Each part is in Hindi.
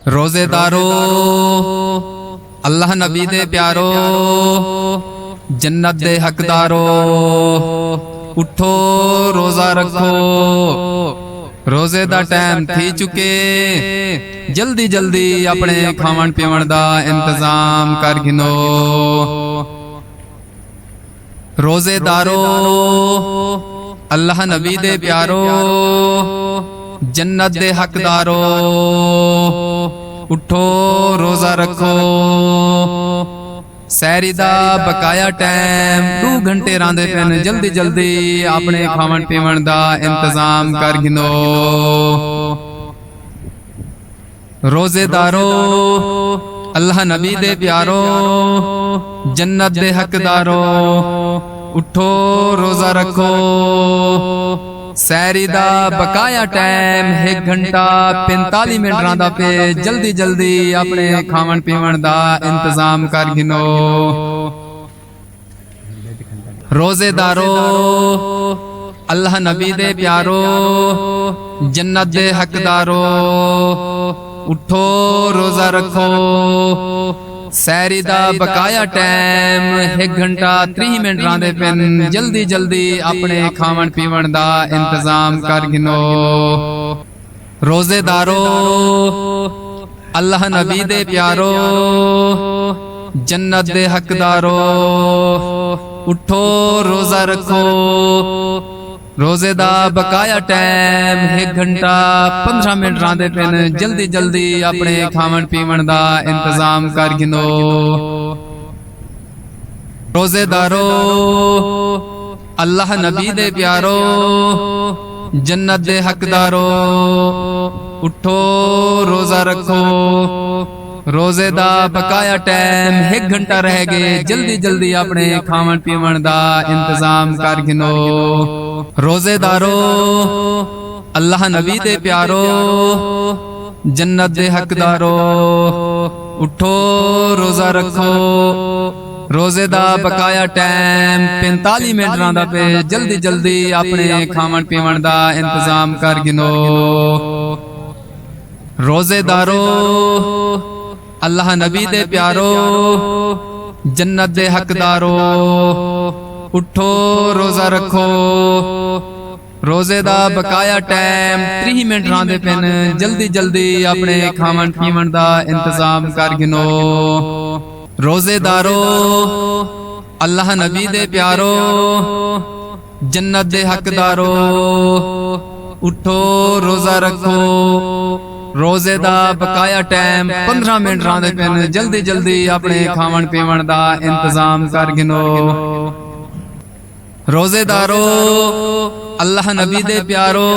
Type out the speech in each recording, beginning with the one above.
रोजेदारो अल्लाह नबी दे प्यारो जन्नत दे हकदारो उठो रोजा रखो रोजे दा टाइम थी चुके जल्दी जल्दी अपने खावन पीवन दा इंतजाम कर गिनो। रोजेदारो अल्लाह नबी दे प्यारो जन्नत दे हकदारो उठो रोजा रखो सैरी दा बकाया टाइम 2 घंटे रांदे पेन जल्दी जल्दी अपने खावन पीवन दा इंतजाम कर गिनो। रोजेदारो अल्लाह नबी दे प्यारो जन्नत दे हकदारो उठो रोजा रखो सैरी दा बकाया टाइम 1 घंटा 45 मिनट रांदा पे जल्दी जल्दी अपने खावन पीवन दा इंतजाम कर गिनो। रोजेदारो अल्लाह नबी दे प्यारो जन्नत दे हकदारो उठो रोजा रखो सैरी दा बकाया टाइम 1 घंटा 30 मिनट रांदे पेन जल्दी जल्दी अपने खावन पीवन दा इंतजाम कर गिनो। रोजेदारो अल्लाह नबी दे प्यारो जन्नत दे हकदारो उठो रोजा रखो रोजे दा बकाया टाइम 1 घंटा 15 मिनट रांदे पेन जल्दी जल्दी अपने खावन पीवन दा इंतजाम कर गिनो। रोजेदारो अल्लाह नबी दे प्यारो जन्नत दे हकदारो उठो रोजा रखो रोजे दा बकाया टाइम 1 घंटा रह गए जल्दी जल्दी अपने खावन पीवन दा इंतजाम कर गिनो। रोजेदारो अल्लाह नबी दे प्यारो जन्नत दे हकदारो उठो रोजा रखो रोजे दा बकाया टाइम 45 मिनट रांदा पे जल्दी जल्दी अपने खावन पीवन दा इंतजाम कर गिनो। रोजेदारो अल्लाह नबी दे प्यारो जन्नत दे हकदारो उठो रोजा रखो रोजे दा बकाया टाइम 30 मिनट रांदे पेन जल्दी जल्दी अपने खावन पीवन दा इंतजाम कर गिनो। रोजेदारो अल्लाह नबी दे प्यारो जन्नत दे हकदारो उठो रोजा रखो रोजे दा बकाया टाइम 15 मिनट रांदे पेन जल्दी जल्दी अपने खावन पीवन दा इंतजाम कर गिनो। रोजेदारो अल्लाह नबी दे प्यारो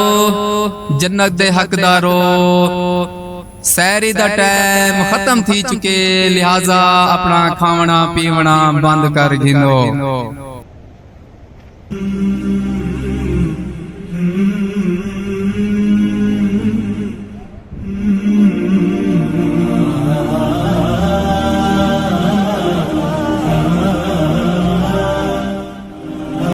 जन्नत दे हकदारो सैरी दा टाइम खत्म थी चुके लिहाजा अपना खावना पीवना बंद कर गिनो।